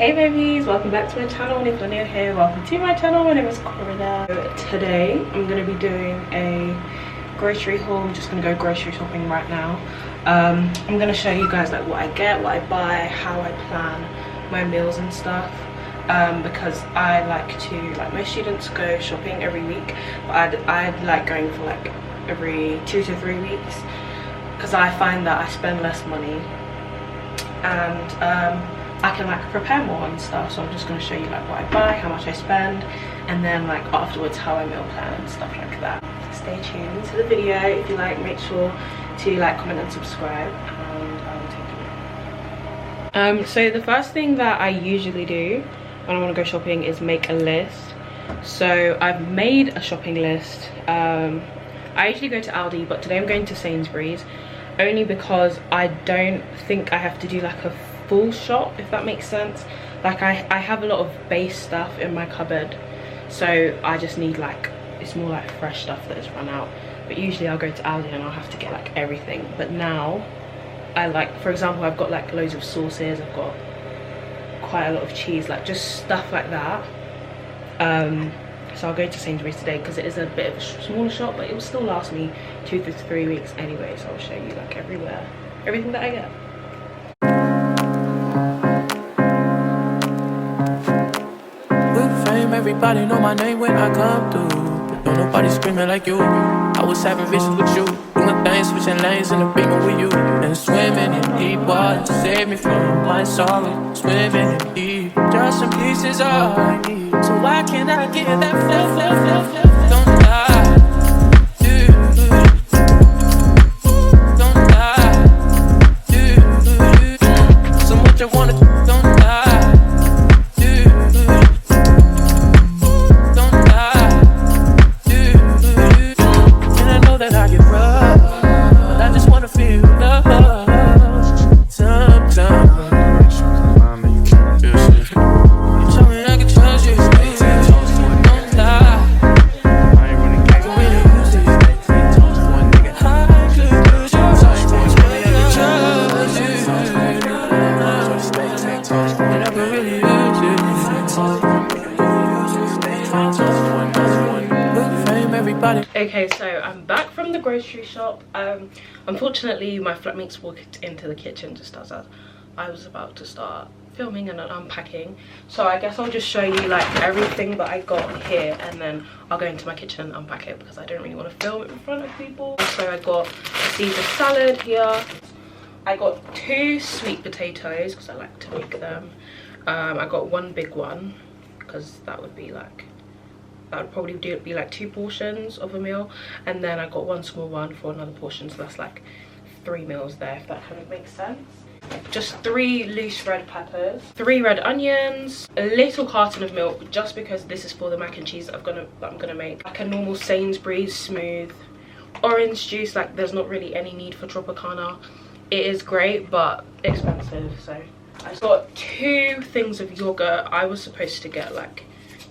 Hey babies, welcome back to my channel, and if you're new here, welcome to my channel. My name is Corina. Today I'm going to be doing a grocery haul. I'm just going to go grocery shopping right now. I'm going to show you guys like what I get, what I buy, how I plan my meals and stuff, because I like to, like most students, go shopping every week, but I like going for like every 2 to 3 weeks because I find that I spend less money and I can like prepare more and stuff. So I'm just going to show you like what I buy, how much I spend, and then like afterwards how I meal plan and stuff like that. So stay tuned to the video. If you like, make sure to like, comment and subscribe, and I will take you. So the first thing that I usually do when I want to go shopping is make a list. So I've made a shopping list. I usually go to Aldi, but today I'm going to Sainsbury's only because I don't think I have to do like a full shop, if that makes sense. Like I have a lot of base stuff in my cupboard, so I just need like, it's more like fresh stuff that has run out. But usually I'll go to Aldi and I'll have to get like everything. But now I like, for example, I've got like loads of sauces, I've got quite a lot of cheese, like just stuff like that. So I'll go to Sainsbury's today because it is a bit of a smaller shop, but it will still last me 2 to 3 weeks anyway. So I'll show you like everything that I get. Everybody know my name when I come through, but don't nobody screaming like you. I was having visions with you, doing things, switching lanes in the beamer with you, and swimming in deep water to save me from my sorrow. Swimming in deep, just some pieces all I need. So why can't I get that flip? Don't die. Don't die. So much I wanna. Don't die. Okay, so I'm back from the grocery shop. Unfortunately my flatmates walked into the kitchen just as I was about to start filming and unpacking, so I guess I'll just show you like everything that I got here, and then I'll go into my kitchen and unpack it because I don't really want to film it in front of people. So I got a Caesar salad here, I got 2 sweet potatoes because I like to make them, I got 1 big one because that would probably be like 2 portions of a meal, and then I got 1 small one for another portion, so that's like 3 meals there, if that kind of makes sense. Just 3 loose red peppers, 3 red onions, a little carton of milk just because this is for the mac and cheese that I'm gonna make, like a normal Sainsbury's smooth orange juice. Like there's not really any need for Tropicana. It is great but expensive. So I got 2 things of yogurt. I was supposed to get like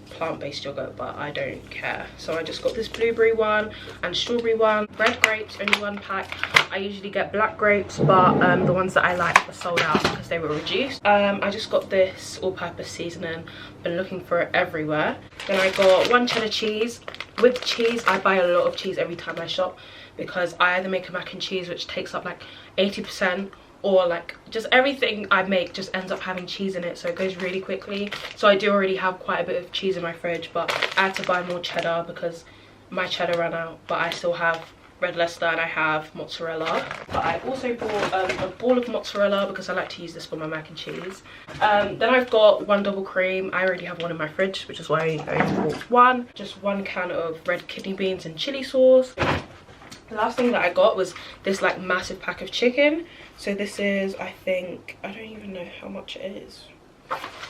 plant-based yogurt, but I don't care, so I just got this blueberry one and strawberry one. Red grapes, only 1 pack. I usually get black grapes, but the ones that I like were sold out because they were reduced. I just got this all-purpose seasoning, been looking for it everywhere. Then I got 1 cheddar cheese. With cheese, I buy a lot of cheese every time I shop because I either make a mac and cheese which takes up like 80%, or like just everything I make just ends up having cheese in it, so it goes really quickly. So I do already have quite a bit of cheese in my fridge, but I had to buy more cheddar because my cheddar ran out. But I still have red Leicester and I have mozzarella. But I also bought a ball of mozzarella because I like to use this for my mac and cheese. Then I've got 1 double cream. I already have 1 in my fridge, which is why I only bought 1. Just 1 can of red kidney beans and chili sauce. The last thing that I got was this like massive pack of chicken. So this is, I think, I don't even know how much it is.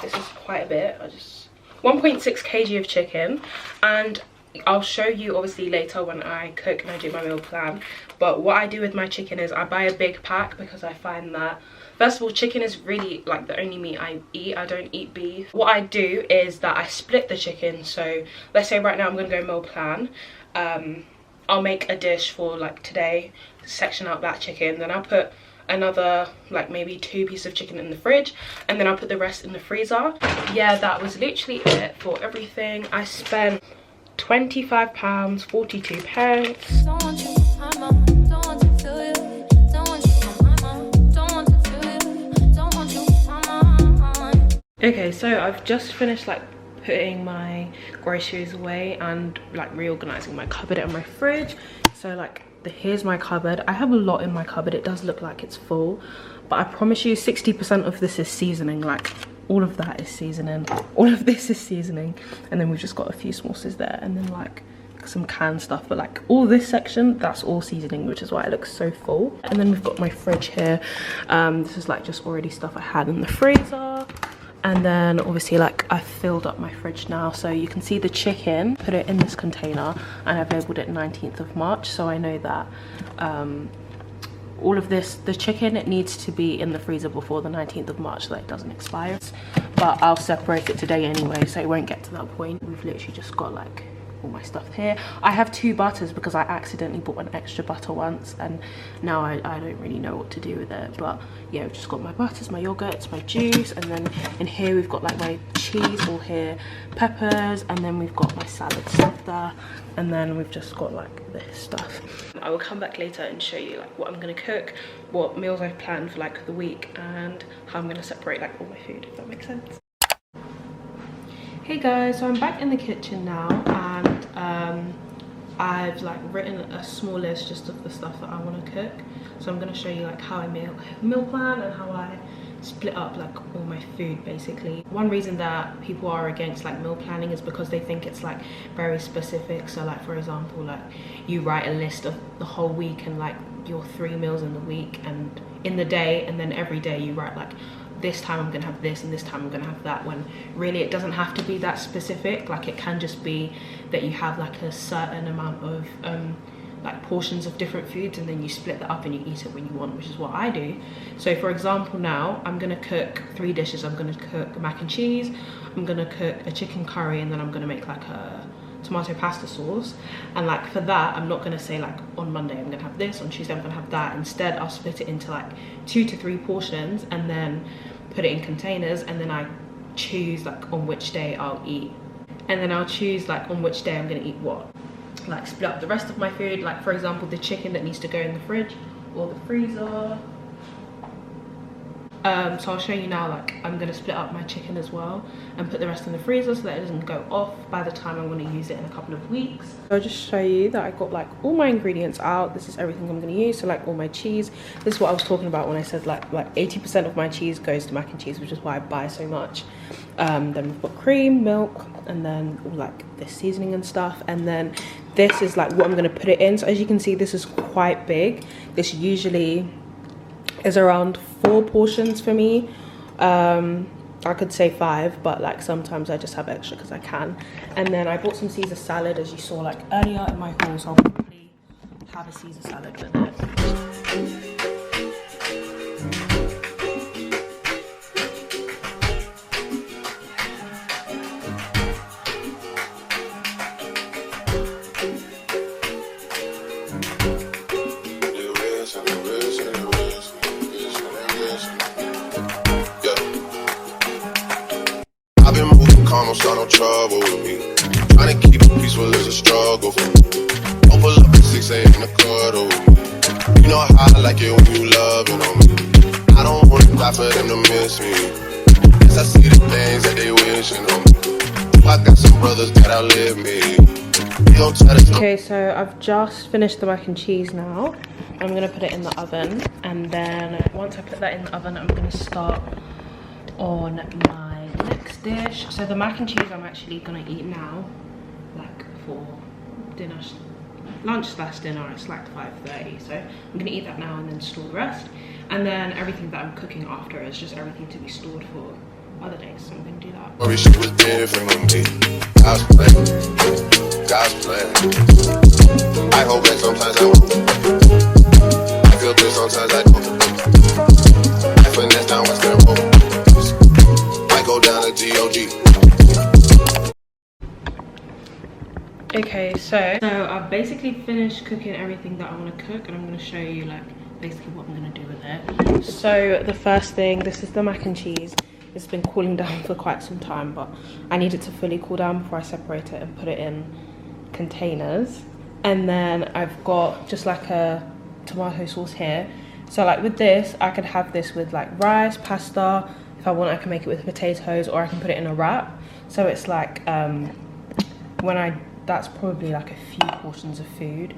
This is quite a bit. 1.6 kg of chicken, and I'll show you obviously later when I cook and I do my meal plan. But what I do with my chicken is I buy a big pack because I find that, first of all, chicken is really like the only meat I eat. I don't eat beef. What I do is that I split the chicken. So let's say right now I'm gonna go meal plan. I'll make a dish for like today, section out that chicken, then I'll put another like maybe 2 pieces of chicken in the fridge, and then I'll put the rest in the freezer. Yeah, that was literally it for everything. I spent £25, 42 pence. Don't want you, mama. Don't want to feel you. Don't want you, mama. Don't want to feel you. Don't want you, mama. Okay, so I've just finished like putting my groceries away and like reorganizing my cupboard and my fridge. So like here's my cupboard. I have a lot in my cupboard. It does look like it's full, but I promise you 60% of this is seasoning. Like all of that is seasoning, all of this is seasoning, and then we've just got a few sauces there, and then like some canned stuff. But like all this section, that's all seasoning, which is why it looks so full. And then we've got my fridge here. This is like just already stuff I had in the freezer. And then obviously like I've filled up my fridge now, so you can see the chicken, put it in this container, and I've labeled it 19th of March, so I know that all of this, the chicken, it needs to be in the freezer before the 19th of March so that it doesn't expire. But I'll separate it today anyway, so it won't get to that point. We've literally just got like all my stuff here. I have 2 butters because I accidentally bought an extra butter once, and now I don't really know what to do with it. But yeah, we've just got my butters, my yogurts, my juice, and then in here we've got like my cheese, all here, peppers, and then we've got my salad stuff there, and then we've just got like this stuff. I will come back later and show you like what I'm gonna cook, what meals I've planned for like the week, and how I'm gonna separate like all my food, if that makes sense. Hey guys, so I'm back in the kitchen now, and I've like written a small list just of the stuff that I want to cook. So I'm going to show you like how I meal plan and how I split up like all my food basically. One reason that people are against like meal planning is because they think it's like very specific. So like for example, like you write a list of the whole week and like your 3 meals in the week and in the day, and then every day you write like this time I'm gonna have this and this time I'm gonna have that, when really it doesn't have to be that specific. Like it can just be that you have like a certain amount of like portions of different foods, and then you split that up and you eat it when you want, which is what I do. So for example, now I'm gonna cook 3 dishes. I'm gonna cook mac and cheese, I'm gonna cook a chicken curry, and then I'm gonna make like a tomato pasta sauce. And like for that, I'm not gonna say like on Monday I'm gonna have this, on Tuesday I'm gonna have that. Instead I'll split it into like 2 to 3 portions and then put it in containers, and then I choose like on which day I'll eat, and then I'll choose like on which day I'm gonna eat what. Like split up the rest of my food, like for example the chicken that needs to go in the fridge or the freezer. So I'll show you now, like I'm gonna split up my chicken as well and put the rest in the freezer so that it doesn't go off by the time I'm gonna use it in a couple of weeks. So I'll just show you that I got like all my ingredients out. This is everything I'm gonna use. So like all my cheese, this is what I was talking about when I said like 80% of my cheese goes to mac and cheese, which is why I buy so much. Then we've got cream, milk, and then all like this seasoning and stuff, and then this is like what I'm gonna put it in. So as you can see, this is quite big. This usually is around 4 portions for me. I could say 5, but like sometimes I just have extra because I can. And then I bought some Caesar salad, as you saw like earlier in my haul, so I'll probably have a Caesar salad with it. Don't start no trouble with me. Trying to keep it peaceful is a struggle for me. Don't pull up at 6 a.m. to cuddle with me. You know how I like it when you loving on me. I don't want to die for them to miss me. Yes, I see the things that they wishing on me. I got some brothers that outlive me. Don't try to. Okay, so I've just finished the mac and cheese now. I'm gonna put it in the oven, and then once I put that in the oven, I'm gonna start on my next dish. So the mac and cheese I'm actually gonna eat now, like for dinner, lunch/dinner. It's like 5:30, so I'm gonna eat that now and then store the rest. And then everything that I'm cooking after is just everything to be stored for other days, so I'm gonna do that. Worry, she was different with me. God's plan, God's plan. I hope that sometimes I won't. I feel good sometimes I don't. I finesse down Western Road. Go down to G.O.G. Okay, so I've basically finished cooking everything that I want to cook, and I'm going to show you like basically what I'm gonna do with it. So the first thing, this is the mac and cheese. It's been cooling down for quite some time, but I need it to fully cool down before I separate it and put it in containers. And then I've got just like a tomato sauce here. So like with this, I could have this with like rice, pasta. If I want, I can make it with potatoes, or I can put it in a wrap. So it's like that's probably like a few portions of food.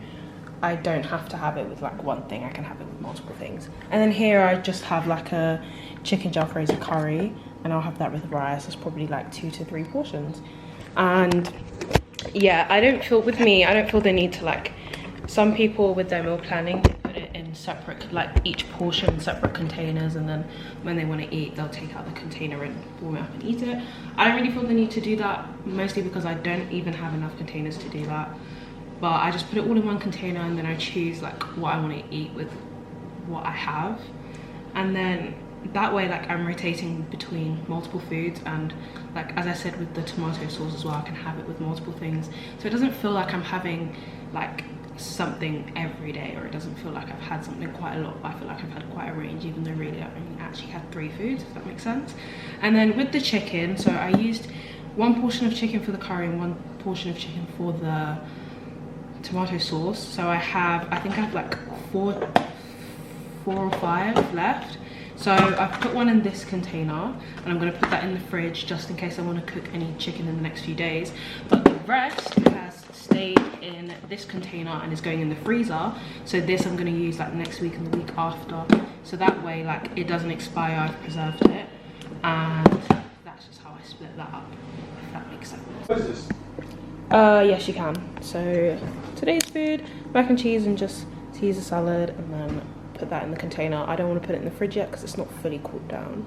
I don't have to have it with like one thing, I can have it with multiple things. And then here I just have like a chicken jalfrezi curry, and I'll have that with rice. It's probably like 2 to 3 portions. And yeah, I don't feel the need to, like, some people with their meal planning, they put it in separate, like each portion separate containers, and then when they want to eat, they'll take out the container and warm it up and eat it. I don't really feel the need to do that, mostly because I don't even have enough containers to do that. But I just put it all in one container, and then I choose like what I want to eat with what I have. And then that way, like, I'm rotating between multiple foods, and like as I said with the tomato sauce as well, I can have it with multiple things. So it doesn't feel like I'm having like something every day, or it doesn't feel like I've had something quite a lot, but I feel like I've had quite a range, even though really I only actually had 3 foods, if that makes sense. And then with the chicken, so I used 1 portion of chicken for the curry and 1 portion of chicken for the tomato sauce. So I think I have like 4 or 5 left. So I've put 1 in this container, and I'm going to put that in the fridge just in case I want to cook any chicken in the next few days. But the rest has stayed in this container and is going in the freezer. So this I'm going to use like next week and the week after. So that way, like, it doesn't expire, I've preserved it. And that's just how I split that up, if that makes sense. What is this? Yes, you can. So today's food, mac and cheese and just Caesar salad, and then put that in the container. I don't want to put it in the fridge yet because it's not fully cooled down.